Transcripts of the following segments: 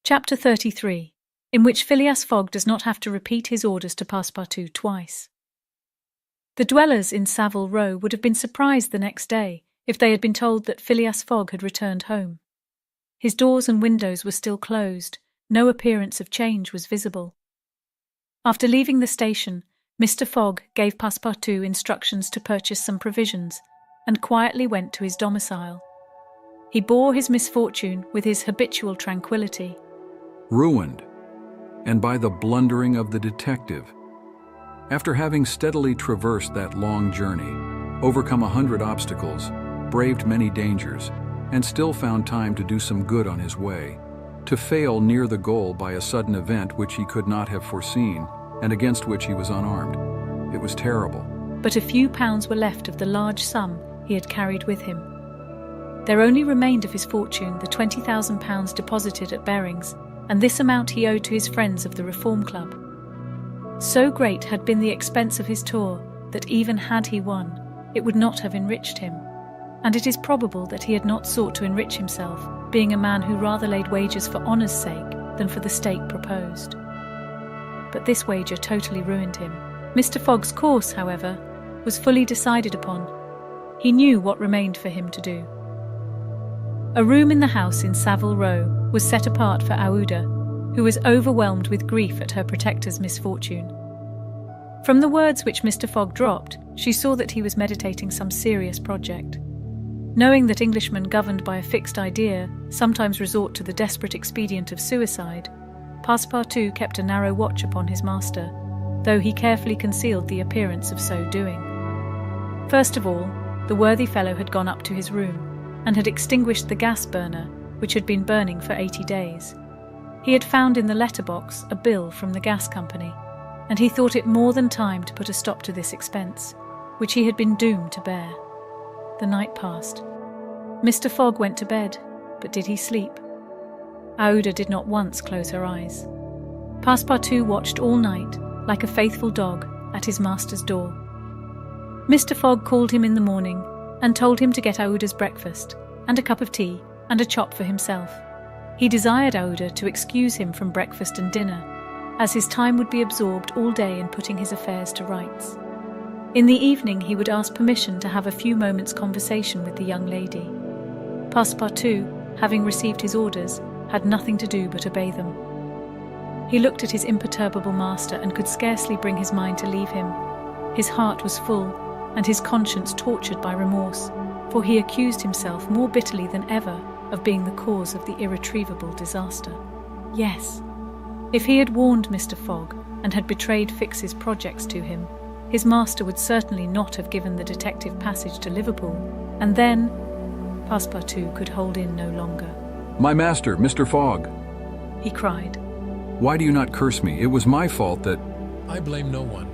Chapter 33, in which Phileas Fogg does not have to repeat his orders to Passepartout twice. The dwellers in Saville Row would have been surprised the next day if they had been told that Phileas Fogg had returned home. His doors and windows were still closed, no appearance of change was visible. After leaving the station, Mr. Fogg gave Passepartout instructions to purchase some provisions and quietly went to his domicile. He bore his misfortune with his habitual tranquillity. Ruined, and by the blundering of the detective. After having steadily traversed that long journey, overcome 100 obstacles, braved many dangers, and still found time to do some good on his way, to fail near the goal by a sudden event which he could not have foreseen and against which he was unarmed. It was terrible. But a few pounds were left of the large sum he had carried with him. There only remained of his fortune the £20,000 deposited at Bering's, and this amount he owed to his friends of the Reform Club. So great had been the expense of his tour that even had he won, it would not have enriched him, and it is probable that he had not sought to enrich himself, being a man who rather laid wagers for honour's sake than for the stake proposed. But this wager totally ruined him. Mr. Fogg's course, however, was fully decided upon. He knew what remained for him to do. A room in the house in Saville Row was set apart for Aouda, who was overwhelmed with grief at her protector's misfortune. From the words which Mr. Fogg dropped, she saw that he was meditating some serious project. Knowing that Englishmen governed by a fixed idea sometimes resort to the desperate expedient of suicide, Passepartout kept a narrow watch upon his master, though he carefully concealed the appearance of so doing. First of all, the worthy fellow had gone up to his room and had extinguished the gas burner, which had been burning for 80 days. He had found in the letterbox a bill from the gas company, and he thought it more than time to put a stop to this expense, which he had been doomed to bear. The night passed. Mr. Fogg went to bed, but did he sleep? Aouda did not once close her eyes. Passepartout watched all night, like a faithful dog, at his master's door. Mr. Fogg called him in the morning and told him to get Aouda's breakfast, and a cup of tea, and a chop for himself. He desired Aouda to excuse him from breakfast and dinner, as his time would be absorbed all day in putting his affairs to rights. In the evening he would ask permission to have a few moments' conversation with the young lady. Passepartout, having received his orders, had nothing to do but obey them. He looked at his imperturbable master and could scarcely bring his mind to leave him. His heart was full, and his conscience tortured by remorse, for he accused himself more bitterly than ever of being the cause of the irretrievable disaster. Yes, if he had warned Mr. Fogg and had betrayed Fix's projects to him, his master would certainly not have given the detective passage to Liverpool, and then Passepartout could hold in no longer. "My master, Mr. Fogg!" he cried. "Why do you not curse me? It was my fault that—" "I blame no one."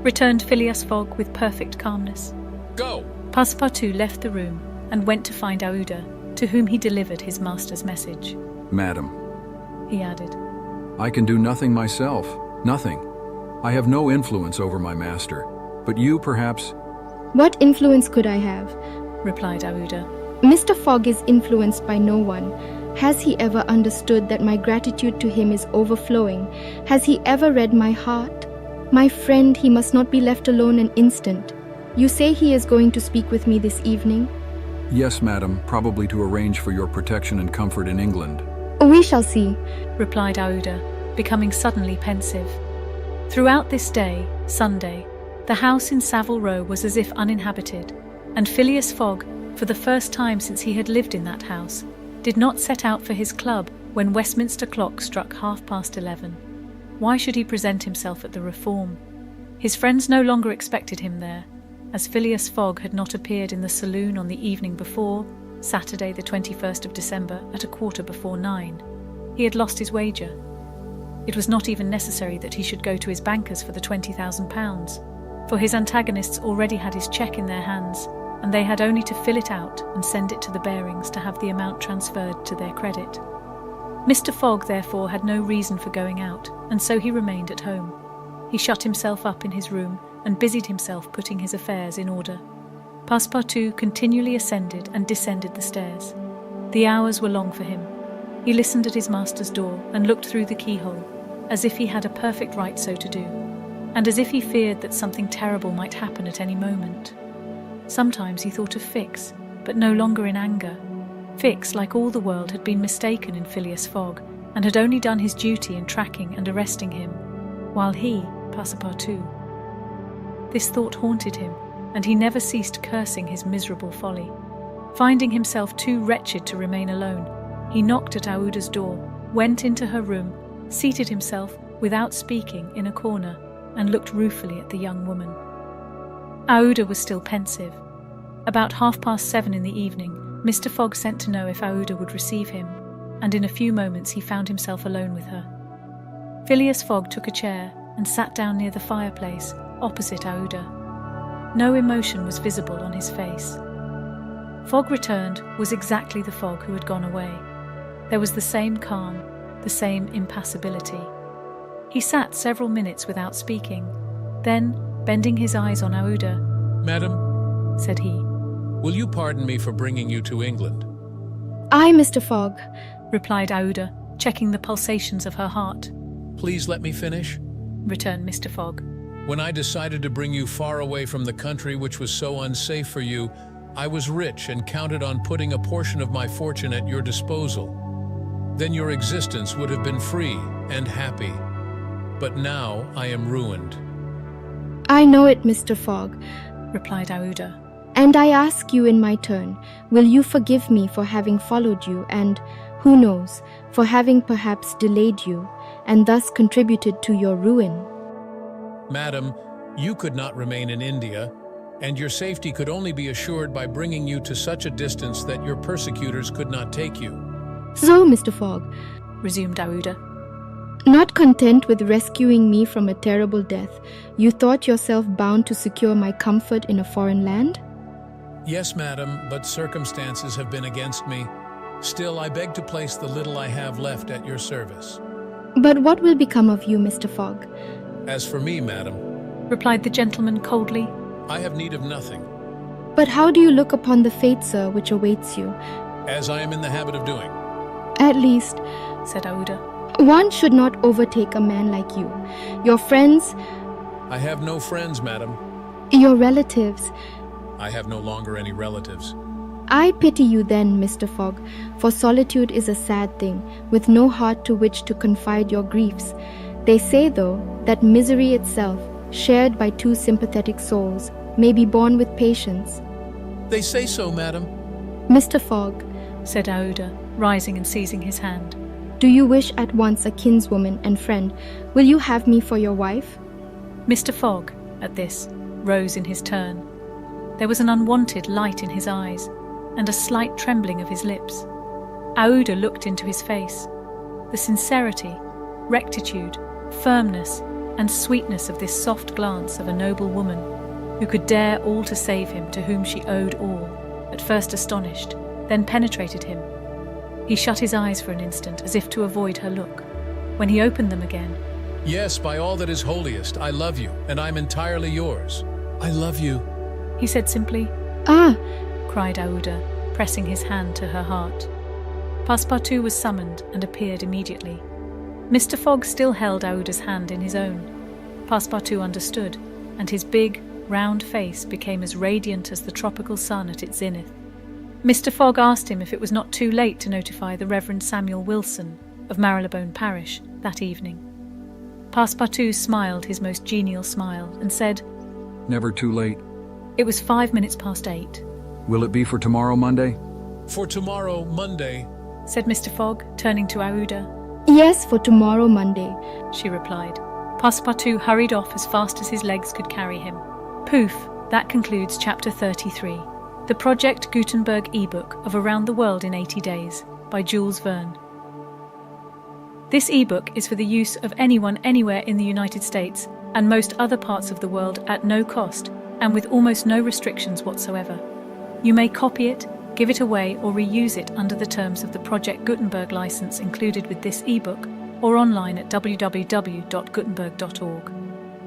Returned Phileas Fogg with perfect calmness. "Go!" Passepartout left the room and went to find Aouda, to whom he delivered his master's message. "Madam," he added, "I can do nothing myself, nothing. I have no influence over my master, but you perhaps—" "What influence could I have?" replied Aouda. "Mr. Fogg is influenced by no one. Has he ever understood that my gratitude to him is overflowing? Has he ever read my heart? My friend, he must not be left alone an instant. You say he is going to speak with me this evening?" "Yes, madam, probably to arrange for your protection and comfort in England." "We shall see," replied Aouda, becoming suddenly pensive. Throughout this day, Sunday, the house in Saville Row was as if uninhabited, and Phileas Fogg, for the first time since he had lived in that house, did not set out for his club when Westminster clock struck 11:30. Why should he present himself at the Reform? His friends no longer expected him there, as Phileas Fogg had not appeared in the saloon on the evening before, Saturday the 21st of December, at 9:15. He had lost his wager. It was not even necessary that he should go to his bankers for the £20,000, for his antagonists already had his cheque in their hands, and they had only to fill it out and send it to the Barings to have the amount transferred to their credit. Mr. Fogg, therefore, had no reason for going out, and so he remained at home. He shut himself up in his room and busied himself putting his affairs in order. Passepartout continually ascended and descended the stairs. The hours were long for him. He listened at his master's door and looked through the keyhole, as if he had a perfect right so to do, and as if he feared that something terrible might happen at any moment. Sometimes he thought of Fix, but no longer in anger. Fix, like all the world, had been mistaken in Phileas Fogg, and had only done his duty in tracking and arresting him, while he, Passepartout. This thought haunted him, and he never ceased cursing his miserable folly. Finding himself too wretched to remain alone, he knocked at Aouda's door, went into her room, seated himself, without speaking, in a corner, and looked ruefully at the young woman. Aouda was still pensive. About 7:30 in the evening, Mr. Fogg sent to know if Aouda would receive him, and in a few moments he found himself alone with her. Phileas Fogg took a chair and sat down near the fireplace, opposite Aouda. No emotion was visible on his face. Fogg returned was exactly the Fogg who had gone away. There was the same calm, the same impassibility. He sat several minutes without speaking. Then, bending his eyes on Aouda, "Madam," said he, "will you pardon me for bringing you to England?" "Aye, Mr. Fogg," replied Aouda, checking the pulsations of her heart. "Please let me finish." Returned Mr. Fogg. "When I decided to bring you far away from the country which was so unsafe for you, I was rich and counted on putting a portion of my fortune at your disposal. Then your existence would have been free and happy. But now I am ruined." "I know it, Mr. Fogg, replied Aouda. and I ask you in my turn, will you forgive me for having followed you and, who knows, for having perhaps delayed you, and thus contributed to your ruin?" "Madam, you could not remain in India, and your safety could only be assured by bringing you to such a distance that your persecutors could not take you." "So, Mr. Fogg, Resumed Aouda. not content with rescuing me from a terrible death, you thought yourself bound to secure my comfort in a foreign land?" "Yes, madam, but circumstances have been against me. Still, I beg to place the little I have left at your service." "But what will become of you, Mr. Fogg?" "As for me, madam, Replied the gentleman coldly. I have need of nothing, "But how do you look upon the fate, sir, which awaits you?" as I am in the habit of doing." "At least, Said Aouda. one should not overtake a man like you. Your friends, "I have no friends, madam. your relatives. I have no longer any relatives." I pity you then, Mr. Fogg, for solitude is a sad thing, with no heart to which to confide your griefs. They say, though, that misery itself, shared by two sympathetic souls, may be borne with patience. "They say so, madam." Mr. Fogg, Said Aouda, rising and seizing his hand. do you wish at once a kinswoman and friend? Will you have me for your wife?" Mr. Fogg, at this, rose in his turn. There was an unwonted light in his eyes, and a slight trembling of his lips. Aouda looked into his face. The sincerity, rectitude, firmness, and sweetness of this soft glance of a noble woman, who could dare all to save him, to whom she owed all, at first astonished, then penetrated him. He shut his eyes for an instant, as if to avoid her look. When he opened them again, "Yes, by all that is holiest, I love you, and I am entirely yours. I love you." he said simply. "Ah, Cried Aouda, pressing his hand to her heart. Passepartout was summoned and appeared immediately. Mr. Fogg still held Aouda's hand in his own. Passepartout understood, and his big, round face became as radiant as the tropical sun at its zenith. Mr. Fogg asked him if it was not too late to notify the Reverend Samuel Wilson of Marylebone Parish that evening. Passepartout smiled his most genial smile and said, Never too late. It was 8:05. Will it be for tomorrow, Monday? "For tomorrow, Monday." Said Mr. Fogg, turning to Aouda. yes, for tomorrow, Monday." She replied. Passepartout hurried off as fast as his legs could carry him. Poof, that concludes Chapter 33, the Project Gutenberg ebook of Around the World in 80 Days, by Jules Verne. This ebook is for the use of anyone anywhere in the United States and most other parts of the world at no cost and with almost no restrictions whatsoever. You may copy it, give it away, or reuse it under the terms of the Project Gutenberg license included with this ebook, or online at www.gutenberg.org.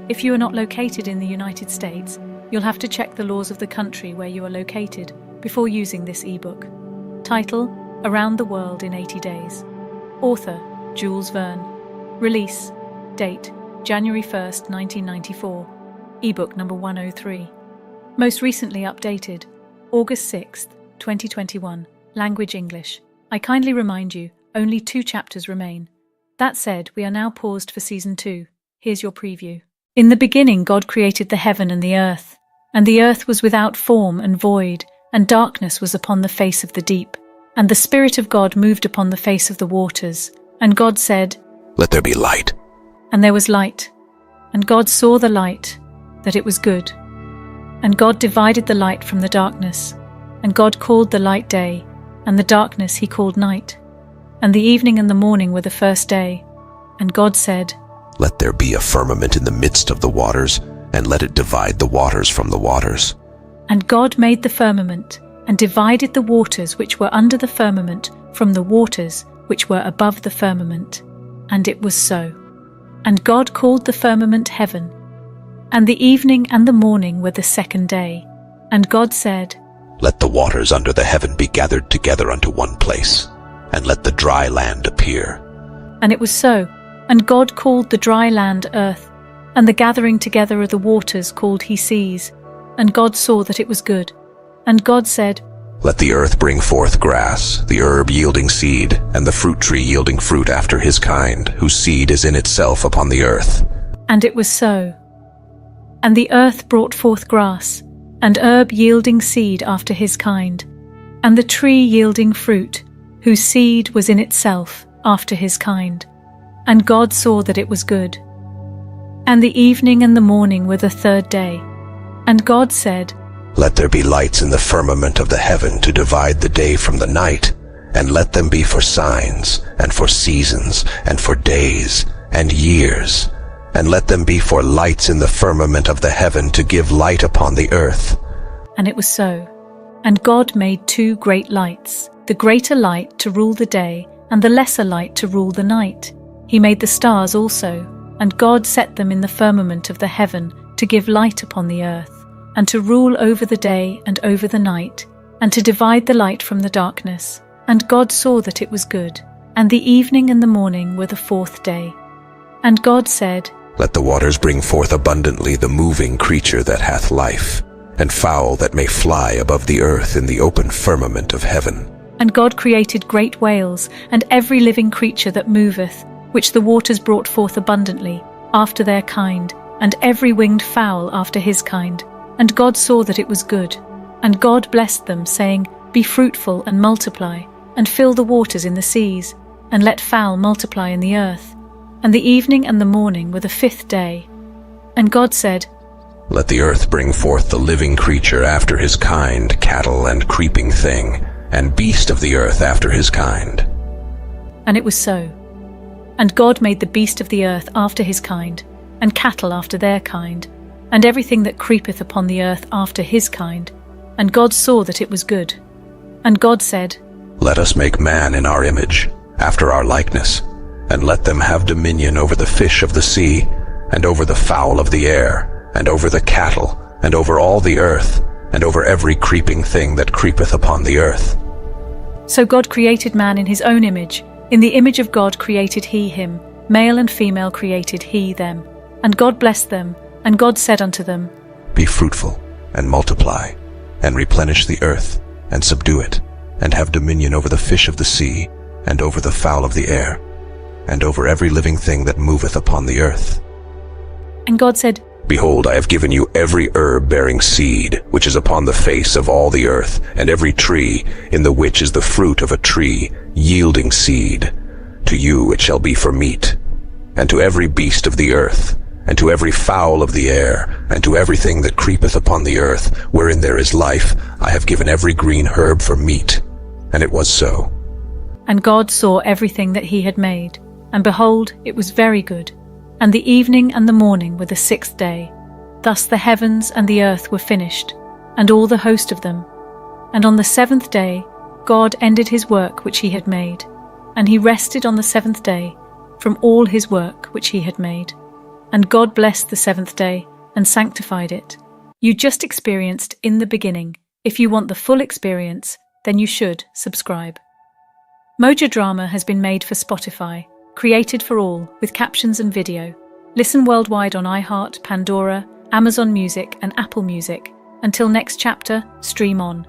If you are not located in the United States, you'll have to check the laws of the country where you are located before using this ebook. Title: Around the World in 80 Days. Author, Jules Verne. Release, date, January 1st, 1994. Ebook number 103. Most recently updated, August 6th, 2021. Language English. I kindly remind you, only 2 chapters remain. That said, we are now paused for Season 2. Here's your preview. In the beginning God created the heaven and the earth. And the earth was without form and void, and darkness was upon the face of the deep. And the Spirit of God moved upon the face of the waters. And God said, "Let there be light." And there was light. And God saw the light, that it was good. And God divided the light from the darkness. And God called the light day, and the darkness he called night. And the evening and the morning were the first day. And God said, "Let there be a firmament in the midst of the waters, and let it divide the waters from the waters." And God made the firmament, and divided the waters which were under the firmament from the waters which were above the firmament. And it was so. And God called the firmament heaven. And the evening and the morning were the second day. And God said, "Let the waters under the heaven be gathered together unto one place, and let the dry land appear." And it was so. And God called the dry land earth, and the gathering together of the waters called he seas. And God saw that it was good. And God said, "Let the earth bring forth grass, the herb yielding seed, and the fruit tree yielding fruit after his kind, whose seed is in itself upon the earth." And it was so. And the earth brought forth grass, and herb yielding seed after his kind, and the tree yielding fruit, whose seed was in itself after his kind. And God saw that it was good. And the evening and the morning were the third day. And God said, "Let there be lights in the firmament of the heaven to divide the day from the night, and let them be for signs, and for seasons, and for days, and years. And let them be for lights in the firmament of the heaven to give light upon the earth." And it was so. And God made 2 great lights, the greater light to rule the day, and the lesser light to rule the night. He made the stars also, and God set them in the firmament of the heaven to give light upon the earth, and to rule over the day and over the night, and to divide the light from the darkness. And God saw that it was good. And the evening and the morning were the 4th day. And God said, "Let the waters bring forth abundantly the moving creature that hath life, and fowl that may fly above the earth in the open firmament of heaven." And God created great whales, and every living creature that moveth, which the waters brought forth abundantly, after their kind, and every winged fowl after his kind. And God saw that it was good. And God blessed them, saying, "Be fruitful and multiply, and fill the waters in the seas, and let fowl multiply in the earth." And the evening and the morning were the 5th day. And God said, "Let the earth bring forth the living creature after his kind, cattle and creeping thing, and beast of the earth after his kind." And it was so. And God made the beast of the earth after his kind, and cattle after their kind, and everything that creepeth upon the earth after his kind. And God saw that it was good. And God said, "Let us make man in our image, after our likeness, and let them have dominion over the fish of the sea, and over the fowl of the air, and over the cattle, and over all the earth, and over every creeping thing that creepeth upon the earth." So God created man in his own image. In the image of God created he him. Male and female created he them. And God blessed them. And God said unto them, "Be fruitful, and multiply, and replenish the earth, and subdue it, and have dominion over the fish of the sea, and over the fowl of the air, and over every living thing that moveth upon the earth." And God said, "Behold, I have given you every herb bearing seed, which is upon the face of all the earth, and every tree, in the which is the fruit of a tree, yielding seed. To you it shall be for meat. And to every beast of the earth, and to every fowl of the air, and to everything that creepeth upon the earth, wherein there is life, I have given every green herb for meat." And it was so. And God saw everything that he had made, and behold, it was very good. And the evening and the morning were the 6th day. Thus the heavens and the earth were finished, and all the host of them. And on the 7th day God ended his work which he had made, and he rested on the 7th day from all his work which he had made. And God blessed the 7th day and sanctified it. You just experienced In the Beginning. If you want the full experience, then you should subscribe. Moja Drama has been made for Spotify, created for all, with captions and video. Listen worldwide on iHeart, Pandora, Amazon Music, and Apple Music. Until next chapter, stream on.